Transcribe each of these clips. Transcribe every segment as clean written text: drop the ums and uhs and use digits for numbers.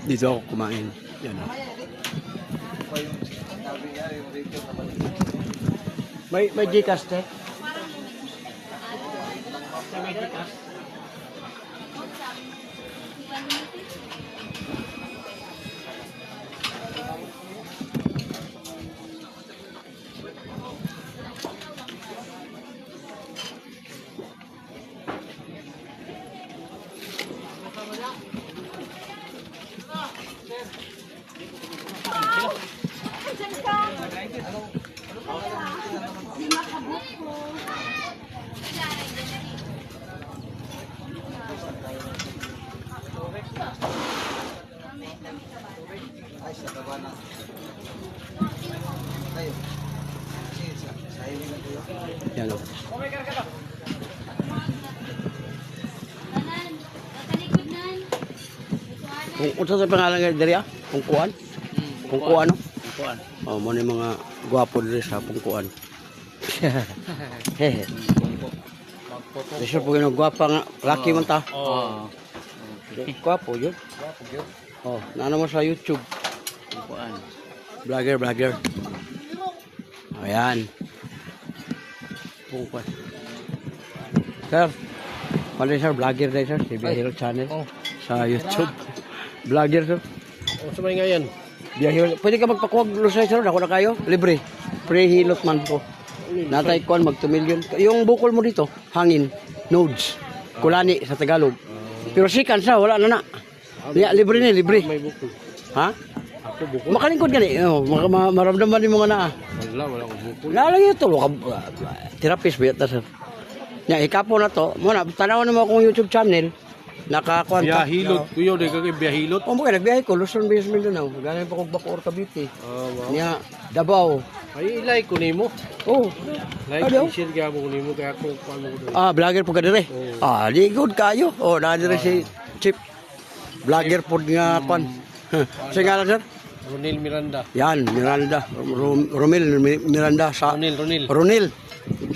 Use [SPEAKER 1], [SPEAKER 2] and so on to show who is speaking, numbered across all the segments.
[SPEAKER 1] Dito ako kumain. Yan o. May Gcash, te? May Gcash? Yan o. Kung sa pangalan nga diri Pungkuan? Pungkuan no?
[SPEAKER 2] Pungkuan.
[SPEAKER 1] Oh, mo ni mga gwapo diri sa Pungkuan. Hehe. Desyo po gino gwapa nga laki man ta.
[SPEAKER 2] Oh.
[SPEAKER 1] Gwapo yun.
[SPEAKER 2] Gwapo gyud.
[SPEAKER 1] Oh, naano mo sa YouTube.
[SPEAKER 2] Pungkuan.
[SPEAKER 1] Vlogger. Ayan. Pungkuan. Sir, pala sir, vlogger na sir, si Biyahiro Channel.
[SPEAKER 2] Oh.
[SPEAKER 1] Sa YouTube. Vlogger sir.
[SPEAKER 2] O sa mga ngayon.
[SPEAKER 1] Biyahiro. Pwede ka magpakuwag lusay sir, ako na kayo. Libre. Pre-hilot man po. Natay kuan mag 2 million. Yung bukol mo dito, hangin, nodes, kulani sa Tagalog. Pero sikan sa wala na na. Ya, libre ni, libre.
[SPEAKER 2] May bukol.
[SPEAKER 1] Ha?
[SPEAKER 2] Ako bukol.
[SPEAKER 1] Makalingkod gani. Oh, maramdaman ni mga na.
[SPEAKER 2] Wala ko bukol.
[SPEAKER 1] Nalang ito, therapist ba ito sir? Ya, ikapo na to. Muna, tanawan mo akong YouTube channel. Nakakuan ka.
[SPEAKER 2] Biyahilot. Kuyo, di ka kay biyahilot.
[SPEAKER 1] O mo kaya, nagbiyahe ko. Luzon, Visayas, Mindanao. Galing pa kong Bacoor, Cavite.
[SPEAKER 2] Wow.
[SPEAKER 1] Niya, Davao.
[SPEAKER 2] Ay, like ko nimo.
[SPEAKER 1] Oh.
[SPEAKER 2] Like,
[SPEAKER 1] Ano?
[SPEAKER 2] share ka mo nimo kaya ako paano ko.
[SPEAKER 1] Vlogger po ka dire.
[SPEAKER 2] Oo.
[SPEAKER 1] Di good kayo. Na dire si Chip. Vlogger po nga kwan. Sa nga sir?
[SPEAKER 2] Ronil Miranda.
[SPEAKER 1] Yan, Miranda. Romel Miranda sa
[SPEAKER 2] Ronil.
[SPEAKER 1] Ronil.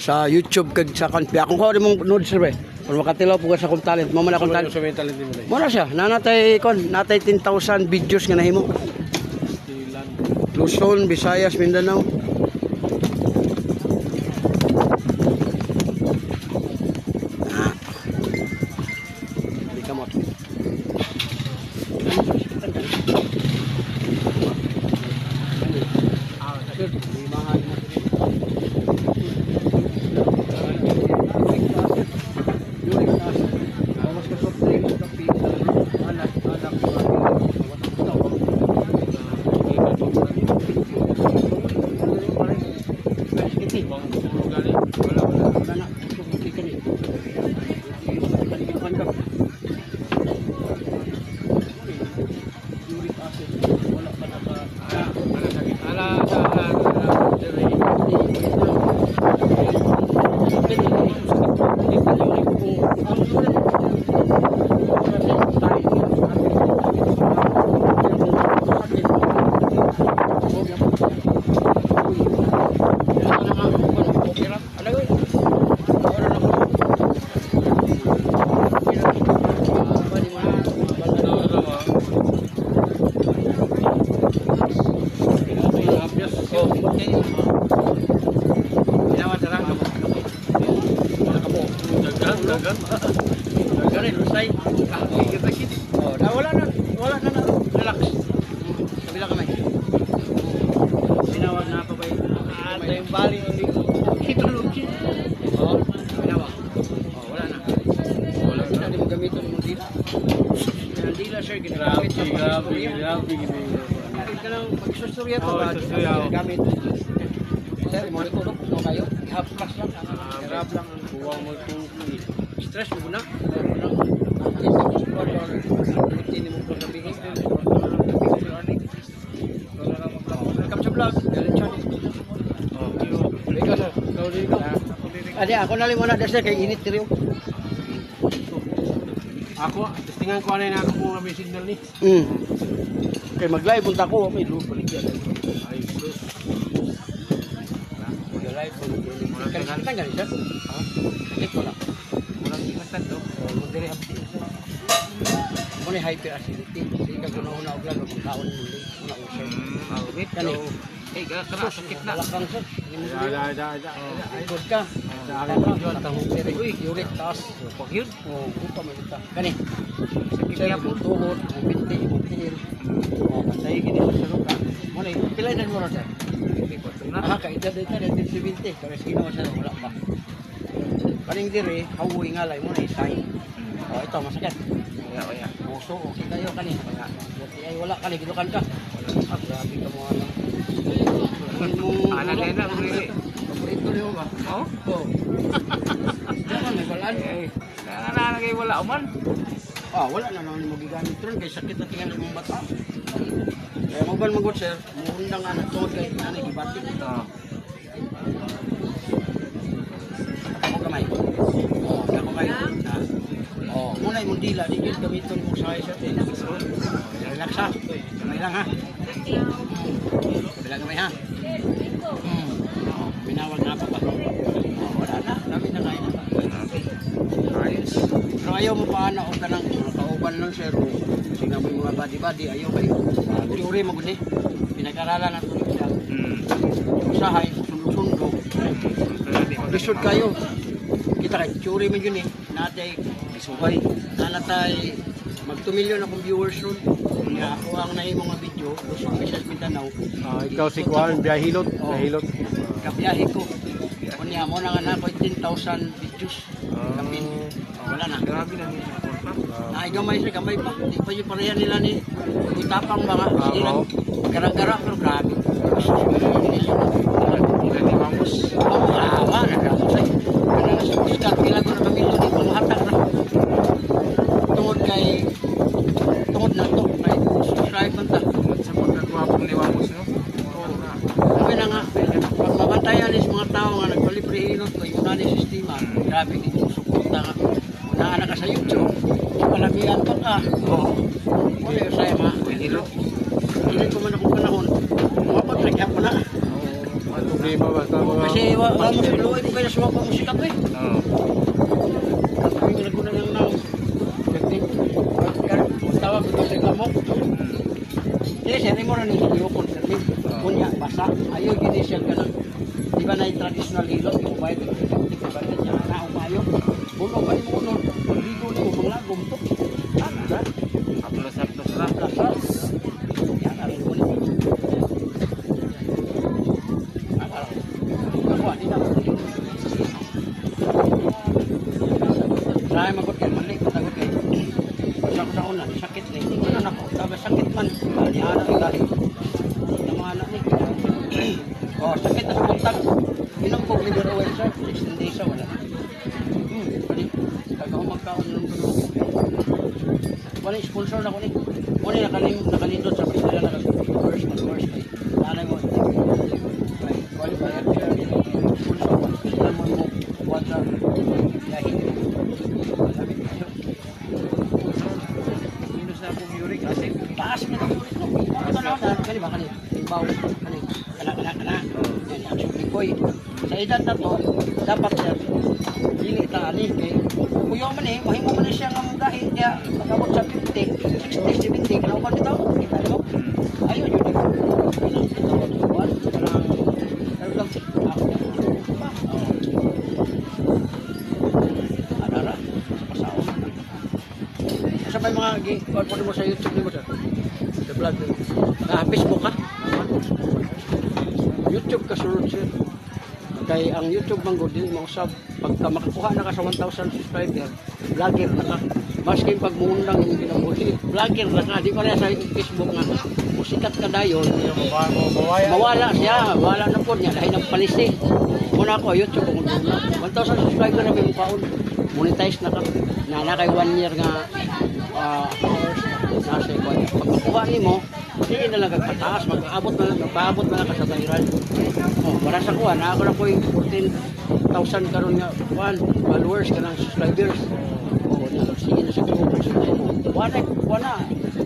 [SPEAKER 1] Sa YouTube kag sa kan. Akong ko mong nood sir be. Kung makatilaw po ka sa akong talent. Mama na akong talent.
[SPEAKER 2] Sa may talent nimo na.
[SPEAKER 1] Muna siya. Nanatay kon. Natay 10,000 videos nga nahimo.
[SPEAKER 2] Stilan.
[SPEAKER 1] Luzon, Visayas, Mindanao. Di ka mo. Wala na. Relax. Kabila kamay. Binawag na pa ba yun? Yung bali hindi ko. Kitulog. Binawag. Wala na. Wala na. Hindi mo gamitin mo dila. Ang dila sir, ginagamit. Grabe. Kahit ka lang magsusturya pa ba? Ginagamit. Sir, mo ito no kayo. Half plus lang. Hirap lang ang buwang mo stress mo na. Hindi mo po sabihin. Welcome sa vlog. Galit siya. Ikaw sir. Adi, ako na muna sir kay init tiriyo.
[SPEAKER 2] Ako, testingan ko ano na ako kung may signal ni.
[SPEAKER 1] Kay mag-live punta ko, may lupa ligyan.
[SPEAKER 2] Ay, sus.
[SPEAKER 1] Mag-live po. Kita ganit sir? Click ko lang.
[SPEAKER 2] Walang ikatan to.
[SPEAKER 1] Mag-dire update sir. Ano yung hyperacidity? Hindi ka guna-una og lago kung kaon mo ulit. Una o sir.
[SPEAKER 3] Awit.
[SPEAKER 1] Kani.
[SPEAKER 3] Eh, kana sakit na.
[SPEAKER 1] Balakang sir.
[SPEAKER 2] Da.
[SPEAKER 1] Ikot ka.
[SPEAKER 2] Sa akin yun.
[SPEAKER 1] Uy, uric taas.
[SPEAKER 3] Pag yun.
[SPEAKER 1] Oh, buta mo ito. Kani.
[SPEAKER 3] Sakit
[SPEAKER 1] Sir,
[SPEAKER 3] niya po.
[SPEAKER 1] yung tuhod, ang binti, yung tihil. Oh, patay gini sa saluka. Muna, pilay na mo na sir.
[SPEAKER 3] Hindi ko ito na.
[SPEAKER 1] Ah, kaedad ito, natin si binti. Pero sino man siya, wala pa. Kaning diri, hawoy nga lang mo na isay. Oh, ito, masakit.
[SPEAKER 3] Kaya.
[SPEAKER 1] Puso, okay kayo kani. Buti ay wala kani, gilukan ka. Ah, grabe ka mo ano.
[SPEAKER 3] Ana din na, really.
[SPEAKER 1] Paborito niyo ba?
[SPEAKER 3] Oh?
[SPEAKER 1] Oo. Ano, may balaan?
[SPEAKER 3] Eh, nananagay wala man.
[SPEAKER 1] Ah, wala na naman mo gigamit ron kay sakit na tingnan sa mga bata. Kaya mo ba magot sir, muundang anak tungod kay nanay gibati.
[SPEAKER 3] Oh.
[SPEAKER 1] Ako kamay. Oh, ako kayo. Oh, muna imong dila di gyud gamiton mo sa isa din. Relax ha. Kamay lang ha. Bilang kamay ha. Oh, binawag na pa ba? Oh, wala na, dami na kain na.
[SPEAKER 3] Ayos.
[SPEAKER 1] Pero ayaw mo pa na o ka ng kauban lang sir. Sige mo yung mga body-body, ayaw kayo. Teori mo guni. Pinag-aralan na tulog siya. Usahay, sundo-sundo. Lisod kayo. Kita kay teori mo yun eh. Natay, isubay. Nanatay, mag-2 million akong viewers ron. Kaya ako ang nahi mga video, Luzon, Visayas, Mindanao.
[SPEAKER 2] Ikaw si Kuan, biyahilot. Biyahilot.
[SPEAKER 1] Kabiyahe ko. Kunya mo na nga na ako 10,000 videos. Kapin. Wala na.
[SPEAKER 3] Grabe na niya.
[SPEAKER 1] Ay, gamay siya, gamay pa. Hindi pa yung parehan nila ni Utapang mga. Sige lang. Gara-gara, pero grabe.
[SPEAKER 3] Ilan ni Mamos.
[SPEAKER 1] Awa, nagamos ay. Ano na sa Oscar, pila ko na kami doon, pamahatag na. Tungod na to, may subscribe man ta.
[SPEAKER 3] Sa pagkagwapong ni Mamos, no? Oo na.
[SPEAKER 1] Sabi na nga, pag mabantayan is mga tao nga nagpaliprehilot ko, yung nani sistema, grabe, hindi mo suporta ka. Unaan ka sa YouTube, palamihan pa ka. Oo. Wala yung sa'yo mga.
[SPEAKER 3] Hilo.
[SPEAKER 1] Hindi ko man akong panahon. Mapag-trigyan ko na.
[SPEAKER 2] Ang problema basta mga...
[SPEAKER 1] Kasi wala mo sa luwi mo kaya sa mga pamusika ko eh.
[SPEAKER 3] Oo.
[SPEAKER 1] Kapag yung naguna lang ng tawag ito sa lamok. Hindi, sari mo na ni Hiyokon kasi. Kunya, basa. Ayaw, ginisial ka na. Di ba na yung traditional hilot? Yung bayad, yung bagat niya na umayo. Puno ba yung unon? Ligo na yung mga gumto. Ano na?
[SPEAKER 3] Aplos-aplos lang.
[SPEAKER 1] Lasas. Yan, arin mo na. Ako, di na. Dahil magot kayo, mali ko tagot kayo. Pagka ko sa una, sakit na. Hindi ko na ako. Sabi, sakit man. Ni anak yung galing. Ng mga anak ni. Oh, sakit na sa kontak. Inumpog liver oil, sir. 16 days sa wala. Pwede. Kagawa magkaon ng tulog. Wala yung sponsor na ko ni. Wala nakalindot sa pista na nag-course kay. Nanay mo. Ay, qualifier siya. Sponsor ko. Alam mo mo. Wala. Yahin. Malamit kayo.
[SPEAKER 3] Minus na akong uric acid.
[SPEAKER 1] Taas na ng ulit ko. Ito na ako. Kani ba? Kani. Timbaw. Kani. Kana. Yan. Action likoy. Sa edad na to, dapat yan. Dili taani. Kaya kuyaw man eh. Mahimo man siya ng dahil. Kaya pagkabot sa 50, 60, 70. Kaya upan ito. Kita mo. Ayun yun. Ito. Buwan. Pero lang. Ako yan. Adara. Pasaon. Sa may mga pwede mo sa YouTube ni mo sir. Sa vlog. Facebook ka? YouTube ka sunod sir. Kaya ang YouTube manggo dili mo usab pagka makakuha na ka sa 1,000 subscriber, vlogger na ka. Maski pag muundang yung kinabuhi, vlogger na ka. Di pa rin sa Facebook nga. Musikat ka dayon. Mawala siya. Mawala na po niya. Dahil nagpalisi. Muna ako, YouTube kung muna. 1,000 subscriber na may mukhaon. Monetize na ka. Na kay 1 year nga hours nasa ikaw. Pag makuha ni mo, hindi na lang kagpataas. Magpaabot na lang ka sa viral. Oh, para sa kuha, na ako na po yung 14,000 karon nga followers ka ng subscribers. Oh, sige na sa kuha. Wala.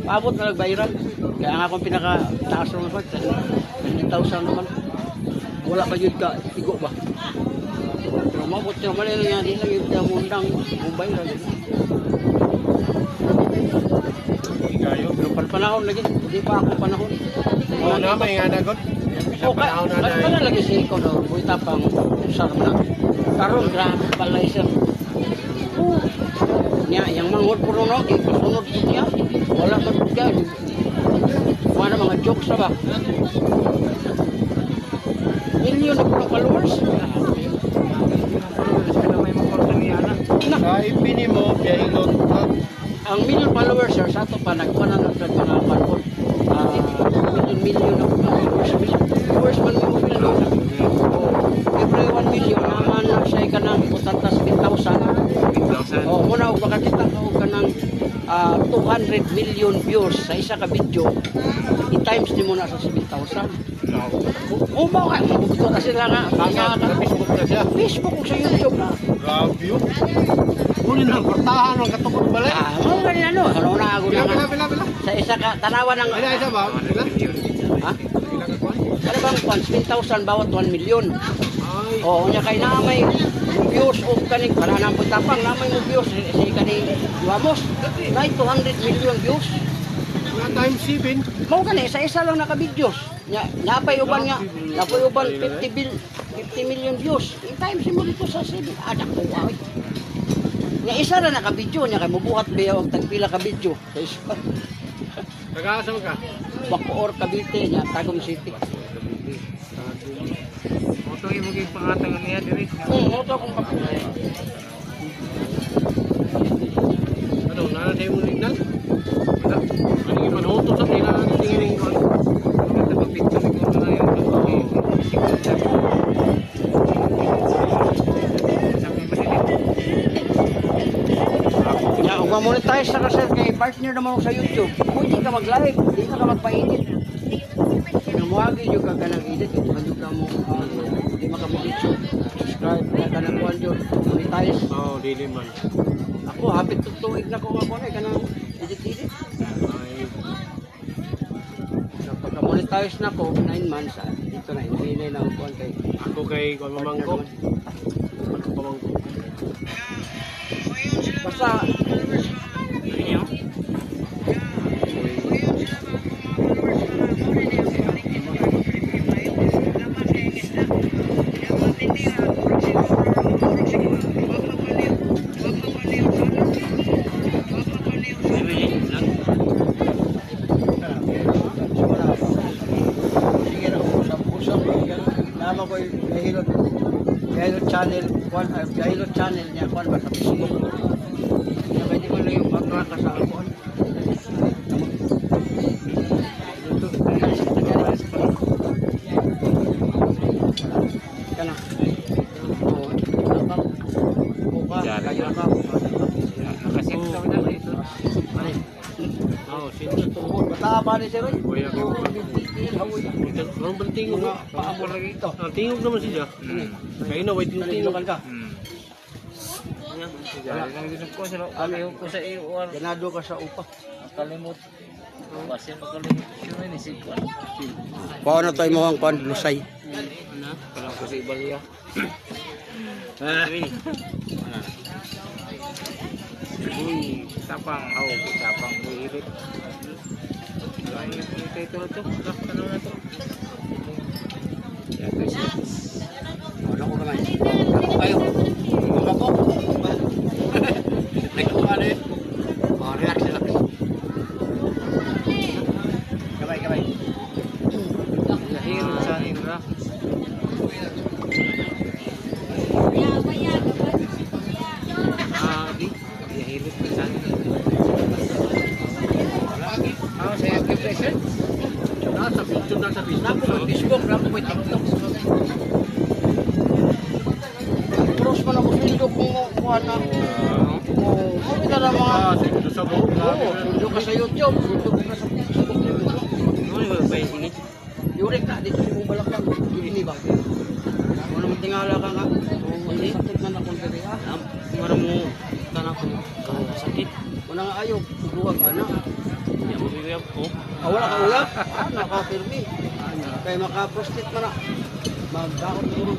[SPEAKER 1] Paabot na lang viral. Kaya nga akong pinaka-taas naman po. 20,000 naman. Wala pa yun ka. Igo ba? Pero mabot siya. Mali lang yan. Hindi lang yung mundang Mumbai lang.
[SPEAKER 2] Kayo.
[SPEAKER 1] Pero panahon lagi, hindi pa ako panahon.
[SPEAKER 2] Wala na, may nga nagot. Sa panahon na na.
[SPEAKER 1] Kaya lagi si Iko daw, buhay tapang usar mo na. Karoon, grabe pala isa. Niya, yung manghod po rin ako, kasunod po niya. Wala man po niya. Wala na mga jokes na ba? Million na po ng followers.
[SPEAKER 3] May makorte niya na.
[SPEAKER 2] Sa ipini mo, biyahilot.
[SPEAKER 1] Ang million followers, sir, sa ito pa, nagpanan ng mga panhod. Million na po ng followers. Followers man mo million. Every 1 million, naman na siya ka ng 8,000. Oh, muna og makakita ka og kanang 200 million views sa isa ka video. I-times ni mo na sa 7,000. Oh, mo ka mabuto na sila nga.
[SPEAKER 2] Sa Facebook na siya.
[SPEAKER 1] Facebook ug sa YouTube na.
[SPEAKER 2] Grabe yun. Kunin ang portahan ng katukod balik.
[SPEAKER 1] Mo gani ano na ako
[SPEAKER 2] Pila,
[SPEAKER 1] na.
[SPEAKER 2] pila, pila.
[SPEAKER 1] Sa isa ka tanawan ng
[SPEAKER 2] Pila, isa ba? Pila?
[SPEAKER 1] ha?
[SPEAKER 2] Pila ka kuhan?
[SPEAKER 1] Ano bang 7,000 bawat 1 million?
[SPEAKER 2] Ay.
[SPEAKER 1] Oh, nya kay na may views og kaning para nang pagtapang na may mo views sa kaning Duamos. Nay 200 million views.
[SPEAKER 2] Mga times 7.
[SPEAKER 1] Mao gani sa isa lang naka-videos. Napay uban nga, napay uban 50 million views. In time mo dito sa 7. Adak ko ay. Nga isa ra naka-video nya kay mobuhat ba og tagpila ka video sa isa.
[SPEAKER 2] Nag-aasam ka?
[SPEAKER 1] Bacoor Cavite nya Tagum City.
[SPEAKER 3] Moto yung maging pangatang niya diri.
[SPEAKER 1] Mo to kung papay.
[SPEAKER 2] Ano, nanaday mo signal? Wala. Ano yung manuto sa tila tingin ko.
[SPEAKER 3] Picture ko na yun.
[SPEAKER 1] Nya ug monetize sa kasi kay partner naman sa YouTube. Pwede ka mag-live, di ka magpa-edit. Namuagi yung ka kanang edit, hindi ka mo di makabulit subscribe ka kanang kuan yun, monetize.
[SPEAKER 2] Oo, dili man.
[SPEAKER 1] Ako hapit tuig na ko ako na kanang edit.
[SPEAKER 2] Ay,
[SPEAKER 1] Pagka-monetize na ko 9 months dito na hindi na kuan kay
[SPEAKER 2] ako kay kuwan mamangko. Ako pamangko.
[SPEAKER 1] basta sige na usap nama ko Gahilot channel kuan Gahilot channel niya kuan ba sa Facebook. Pwede ko lang yung pagkaka sa ako. Kana. Oh, buka. Kaya ka.
[SPEAKER 3] Nakasit ka na dito.
[SPEAKER 2] Oo, sino to?
[SPEAKER 1] Bata pa ni sir.
[SPEAKER 2] Kuya ko.
[SPEAKER 1] Hawoy.
[SPEAKER 2] Ang bantingog nga.
[SPEAKER 1] Paamor lagi ito.
[SPEAKER 2] Ah, tingog naman siya. Kaya na, wait yung tingog.
[SPEAKER 1] Lokal ka.
[SPEAKER 3] Wala lang din ko sa kami ko sa iyo.
[SPEAKER 1] Ganado ka sa upa.
[SPEAKER 3] Kalimot. Basta makalimot siya ni Sikwan.
[SPEAKER 1] Paano tayo mo ang kuan lusay?
[SPEAKER 3] Kalau ko sa Ibalia. Uy, tapang, tapang buhirit. Ay, ito to. Ano na to? Ya, guys.
[SPEAKER 1] Ano ko naman? Ako kayo. Mga po. Nagkuhan eh. Relax. Kamay.
[SPEAKER 3] Lahir sa nila. Di. Lahir sa nila. Saya ke present.
[SPEAKER 2] Nasa picture na sa
[SPEAKER 1] Napo
[SPEAKER 2] Facebook.
[SPEAKER 1] ko Facebook, napo ko TikTok. Cross man ako Facebook kung kuha na. Kung kita na mga
[SPEAKER 2] Ah, sino sa buhok.
[SPEAKER 1] oo, sundo ka sa YouTube, sundo ka sa Facebook.
[SPEAKER 3] Ano yung ba yung
[SPEAKER 1] Yurik na, dito si mong balakang. Ini ba? Kung naman tingala ka nga. Hindi, sakit man akong gabi ha.
[SPEAKER 3] Marang mo tanah ko sakit.
[SPEAKER 1] Wala nga ayaw, subuhan ka na.
[SPEAKER 3] Ya mo bibiyap ko.
[SPEAKER 1] Wala ka uyak, nakapirmi. Kaya makaprostit man na. Magdakot mo rin.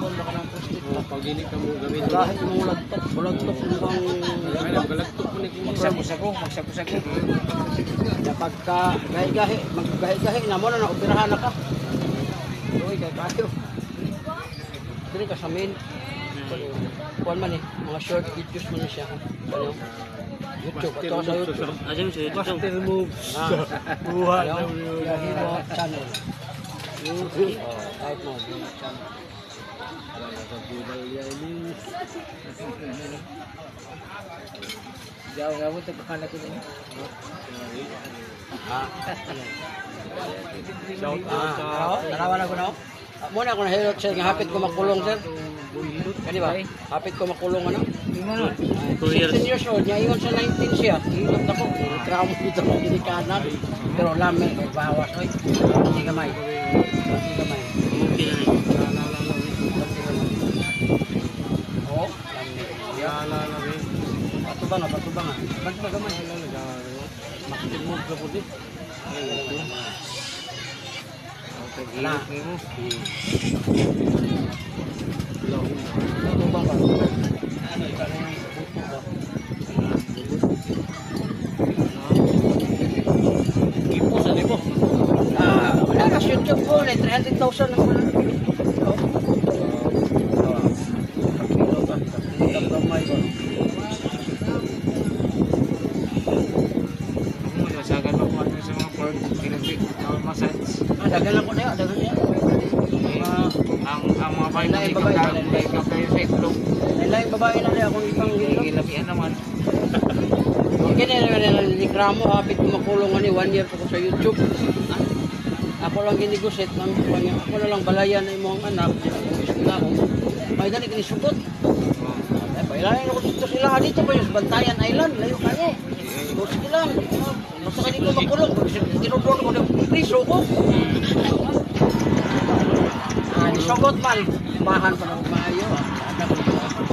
[SPEAKER 1] Kaon baka ng prostate.
[SPEAKER 2] Pag dili ka mo gamiton.
[SPEAKER 1] Kahit mong lagtok, bulagtok mukhang
[SPEAKER 2] Ay, galagtok po ni kung
[SPEAKER 3] Magsako-sako, magsako-sako.
[SPEAKER 1] kapag ka gahi-gahi, maggahi-gahi na mo na naoperahan na ka. Uy, kay kayo. Dili ka sa main. Kuan man eh, mga short videos man na siya. Ano? YouTube, ito sa YouTube.
[SPEAKER 3] Ayun sa YouTube.
[SPEAKER 2] Master move.
[SPEAKER 1] Buha na Yahimo channel. YouTube. Kahit mo, Yahimo channel.
[SPEAKER 3] Jauh nga mo, tapakan ako din.
[SPEAKER 1] Tanawan ako na ako. Muna ako nahilot siya, nga hapit ko makulong sir. Kani ba? Hapit ko makulong ano? 16 years old, niya iyon sa 19 siya. Hilot ako, trauma dito ng ginikanan. Pero lami, bawas. Oy, hindi gamay. Hindi gamay. Oo, lami. Patubang nga, patubang nga. Patubang gamay. Makitin mo ka po di. Na. Patubang ka.
[SPEAKER 3] Ipo sa libo.
[SPEAKER 1] Wala na sa YouTube ko, 300,000 ang wala.
[SPEAKER 3] Masagan pa po sa mga pork. Kinagpit. Massage.
[SPEAKER 1] Dagan ako na, dagan niya.
[SPEAKER 3] Ang mga bahay na ikaw kayo sa itlog.
[SPEAKER 1] Lain babae na rin akong ipang gilot.
[SPEAKER 3] Gilapian naman.
[SPEAKER 1] Kaya na nikramo, hapit ko makulong ani 1 year ko sa YouTube. Ako lang ginigusit, ako na lang balayan na imong anak, iskulah ko. May gani kinisukot. Ay, pailayan ako dito sila, dito pa yung Bantayan Island, layo kayo. Doon sige lang, basta ka dito makulong, tinudon ko ng priso ko. Nisukot man, bahan pa ng maayo.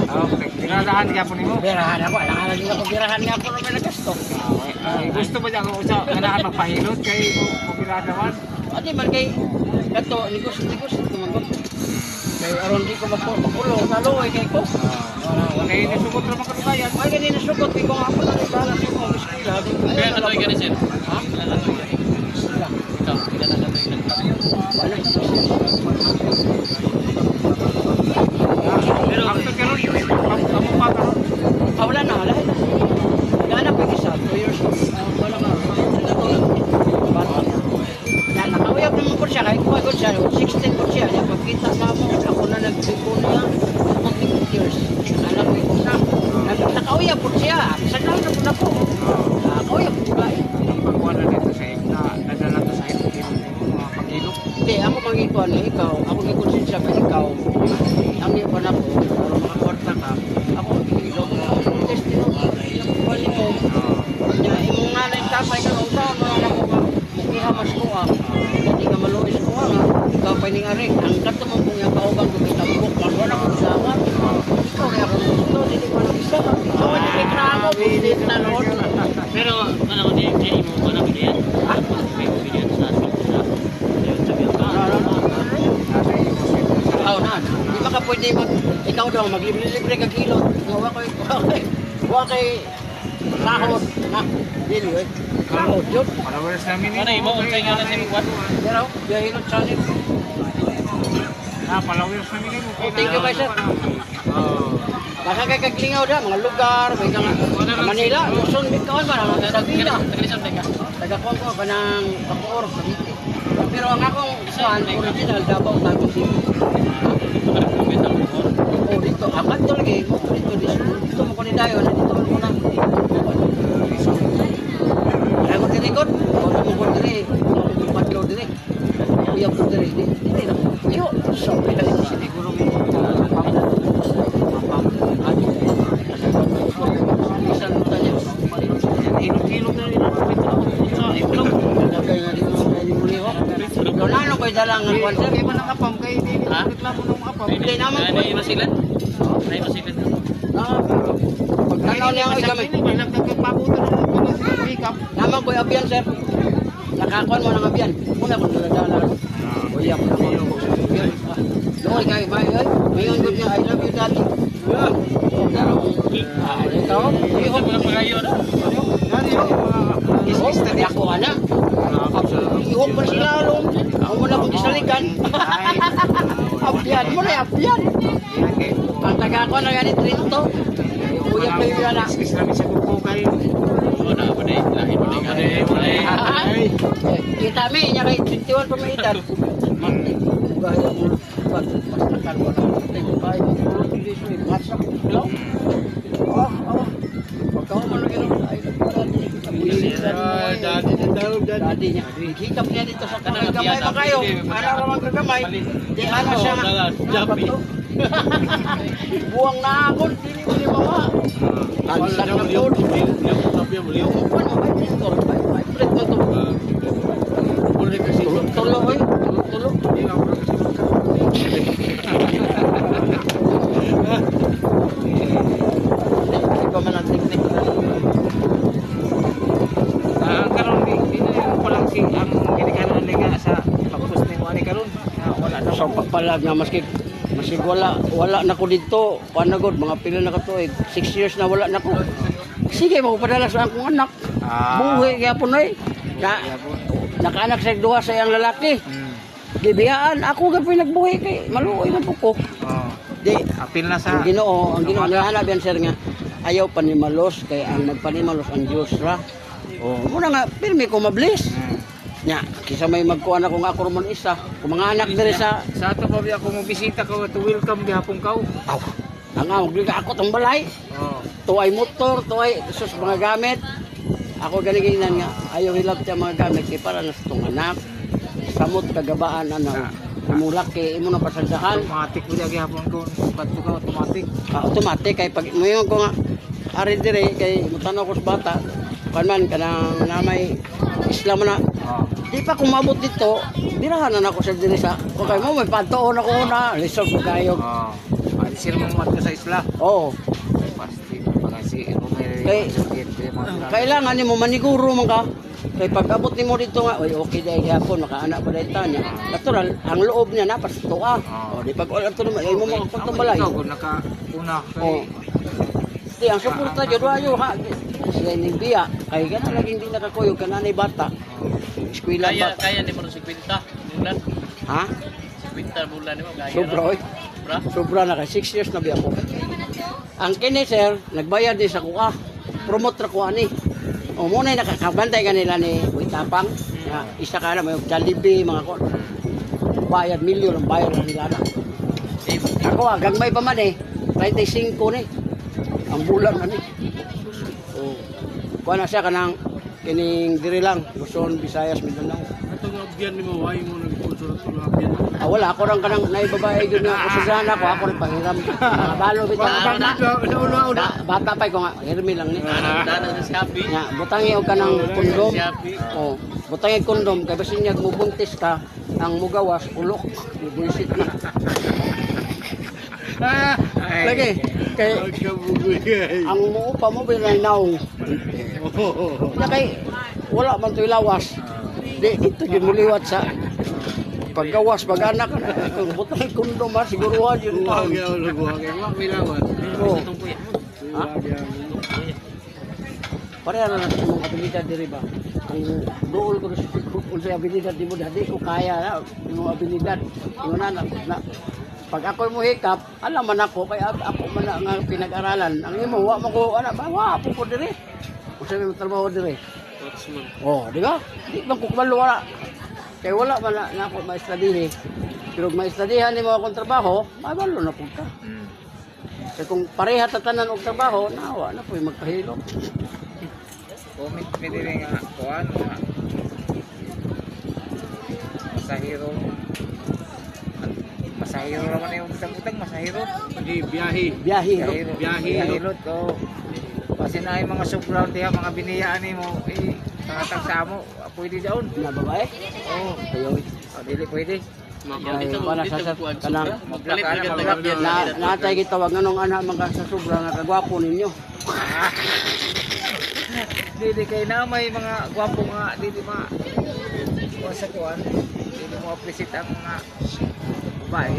[SPEAKER 3] Okay. Pinadahan ka po ni mo.
[SPEAKER 1] Birahan ako, alang din ako birahan niya ako naman nagasto.
[SPEAKER 3] Gusto ba dyan kung kailangan magpahilot kay Pupiladawan?
[SPEAKER 1] Adi man kay kato negosyo naman ko. Kay aron di ko makulong talo ay kay ko.
[SPEAKER 3] Kaya nasugot naman katubayan.
[SPEAKER 1] Ay gani na sukot ko nga ako na bala sa ko eskwela.
[SPEAKER 3] Kaya katoy ka rin sir?
[SPEAKER 1] Ha?
[SPEAKER 3] Ikaw, kailan na katoy ka? Pero after ka rin, kamu pa ka rin?
[SPEAKER 1] Wala na, wala na. Naghanap ko isa, 2 years old. Wala ka. Bata na. Nakawiyag naman ko siya, kahit kuha ko siya, 16 ko siya. Pagkita na mo, ako na nagsipo niya, 20 years. Alam ko na. Nakawiyag ko siya, sa lang na po. Nakawiyag ko siya.
[SPEAKER 3] Pagkuha na dito sa na nadala to sa mga pag-ilok.
[SPEAKER 1] Hindi, ako mangikuan na ikaw, ako nagkonsensya ka ikaw. Ang iyo pa na po, para makakwarta ka, ako mag-ilog na. Testimony, nakukuha mo. Imong nga na yung tatay ka ng taon, mga ako ka, mukihamas ko hindi ka maluis ko ikaw pa ning ari, ang kato mo kung yung kauban ko kita bukok, magwala ko sa akin. Ikaw na ako gusto, hindi ko nang isa. Ikaw na may kramo, hindi na noon.
[SPEAKER 3] Pero ano ko din, kaya mo ko na video yan? May video sa YouTube yung
[SPEAKER 1] Di ba ka pwede ikaw daw maglibre ka kilo. Huwa kay sahod na. Dili oy. Sahod yun.
[SPEAKER 3] followers namin yun. Ano mo? Kaya nga natin magwan?
[SPEAKER 1] Pero, Yahino channel.
[SPEAKER 3] Followers namin yun.
[SPEAKER 1] Thank you, sir. Baka kay kaglingaw da, mga lugar, may kang Manila, Luzon, Bicol ba, mga Davila. Taga-kuan ko, kanang Bacoor, Cavite. Pero ang akong saan, original, Davao, Tago City. Oh, dito, akat to lagi, dito mo ko ni Dayo, dito mo na. Kaya ko tinikot, kung mo ko diri, kung patlo diri, uyab ko diri, dili na. Yo, so, pila ito siguro mo ko. Isang tanya, hilog-hilog na rin ako sa itlog. Lagay nga dito sa muli ko. Lalo ko'y dalang ng kwanser.
[SPEAKER 3] Kaya ba nakapam kayo din? Reklamo ng apam.
[SPEAKER 1] Hindi naman ko.
[SPEAKER 3] Ay, masilan? Ay, masilan.
[SPEAKER 1] Pagkanaw niya ako gamit.
[SPEAKER 3] May nagkakapabutan ng pick-up.
[SPEAKER 1] Naman ko'y abiyan, sir. Nakakuan mo ng abiyan. Muna ko daladala. Kuya ko na mo. Doon kay Mayon. Mayon good niya. I love you, daddy. Ito.
[SPEAKER 3] Ito mo lang pagayo na.
[SPEAKER 1] Is-study ako, anak. Ihok pa sila along. Ako mo na kong isalikan. Apyan mo na, apyan. Ang taga ko na ganit rito. Uyap na yun na.
[SPEAKER 2] Islami sa kuko kayo.
[SPEAKER 3] Oo na, panay. Lahin mo panay.
[SPEAKER 1] Kita mi, niya kay 21 pamaitan. Gaya mo. Pastakan mo na. Tayo tayo. Masak. Pagkaw mo na gano'n. Dati niya. Hikap niya dito sa kamay. Kamay pa kayo. Para naman kagamay. Di ano siya. Buwang na ako. Dili mo ni mama. Ansa na po. Tulo oy. Tulo. Ikaw man ang teknik.
[SPEAKER 2] Karon di ko lang si ang ginikanan nila sa pagpus ni mo ani karon. Wala na.
[SPEAKER 1] So pagpalag nga maski wala na ko dito. Paano gud mga pila na ka tuig. 6 years na wala na ko. Sige mo padala sa akong anak. Buhi gyapon oy. Nakaanak sa duha sa iyang lalaki. Gibiyaan ako gyapon nagbuhi kay maluoy na po ko. Di
[SPEAKER 2] Apil na sa
[SPEAKER 1] ang Ginoo nahanap yan sir nga ayaw panimalos kay ang nagpanimalos ang Dios ra. Muna nga pirmi ko mablis. Nya, kisa may magkuan ako nga ako man isa. Kung mga anak diri sa
[SPEAKER 2] ato pa ako mo bisita ko to welcome gihapon ka.
[SPEAKER 1] aw. Ang ako tong balay. Tuway motor, tuway sus mga gamit. Ako ganiginan nga ayaw hilab ta mga gamit kay para na sa tong anak. Samot kagabaan ano. Mulaki imo na pasandahan.
[SPEAKER 2] Automatic mo gihapon ko. Padto ka automatic.
[SPEAKER 1] Automatic kay pag moyon ko nga ari dire kay mutanaw ko sa bata. Kanman kanang namay Islam na. Di pa kumabot dito, birahan na ako sa diri sa. Okay mo may pantoon ako na, lisod ko kayo.
[SPEAKER 2] Adi sila mo mat sa Isla.
[SPEAKER 1] Oo.
[SPEAKER 2] Pasti pagasi may
[SPEAKER 1] Kailangan nimo maniguro man ka. Kay pag abot nimo dito nga, oy okay dai gyapon makaanak pa dai tanya. Natural ang loob niya na pastuwa. Di pag wala to ay mo makapuntong balay.
[SPEAKER 2] Ikaw kung nakauna kay
[SPEAKER 1] Di ang suporta jud ayo ha. Siya ning biya kay kana laging di nakakuyog kananay bata. Eskwela ba?
[SPEAKER 3] Kaya ni mo si Quinta. Bulan.
[SPEAKER 1] Ha?
[SPEAKER 3] Si Quinta bulan ni mo.
[SPEAKER 1] Sobra oy. Sobra na kay 6 years na biya ko. Ang kini sir, nagbayad din sa kuha. Promote ra kuha ni. O mo na nakakabantay kanila ni Uitapang. Isa ka na may Jollibee mga ko. Bayad milyon ang bayad nila na. Ako gagmay pa man eh. 35 ni. Ang bulan man eh. So, kuha na siya kanang kining diri lang, Luzon, Visayas, Mindanao.
[SPEAKER 2] ato nga abyan nimo way mo nagpulso ra tulo abyan.
[SPEAKER 1] Wala ako rang kanang naibabae gyud nga kusugan ako rin panghiram. Mga balo bitaw. Bata pa ko nga, hirmi lang ni.
[SPEAKER 3] Dana sa Shopee.
[SPEAKER 1] Nya, butangi og kanang kondom. Oh, butangi kondom kay basin niya mubuntis ka, ang mugawas ulok, buisit na. Lagi kay ang muupa mo bilay naong. Na kay wala man to'y lawas. Di ito yung muliwat sa paggawas pag-anak kung butang kondom ha siguro yun pa. Oh. Pareha na natin mong abilidad diri ba? Kung dool ko sa abilidad di mo dati ko kaya na yung abilidad. Yung na pag ako mo hikap, alam man ako kaya ako man nga pinag-aralan. Ang imo wa mo ko ana ba wa po ko diri. Usa may trabaho diri. Oh, di ba? Di man ko kabalo wala. Kaya wala man na ako ma-study. Pero ma-studyhan nimo akong trabaho, mabalo na pud ka. Kaya kung pareha tatanan og trabaho, nawa na po magpahilo.
[SPEAKER 2] Comment mi diri nga kuan nga masahiro. Masahiro naman yung utang-utang, masahiro. Biyahe. To. Kasi na yung mga sobrang diha, mga biniyaan ni mo, tangatang sa mo, pwede daon.
[SPEAKER 1] Na babae?
[SPEAKER 2] Oo.
[SPEAKER 1] Kayo.
[SPEAKER 2] Dili pwede.
[SPEAKER 1] Kanang natay gitawag nganong ana mga sa sobra nga kagwapo ninyo.
[SPEAKER 2] Dili kay na may mga gwapo nga dili ma kuan sa kuan. Dili mo appreciate ang mga babae.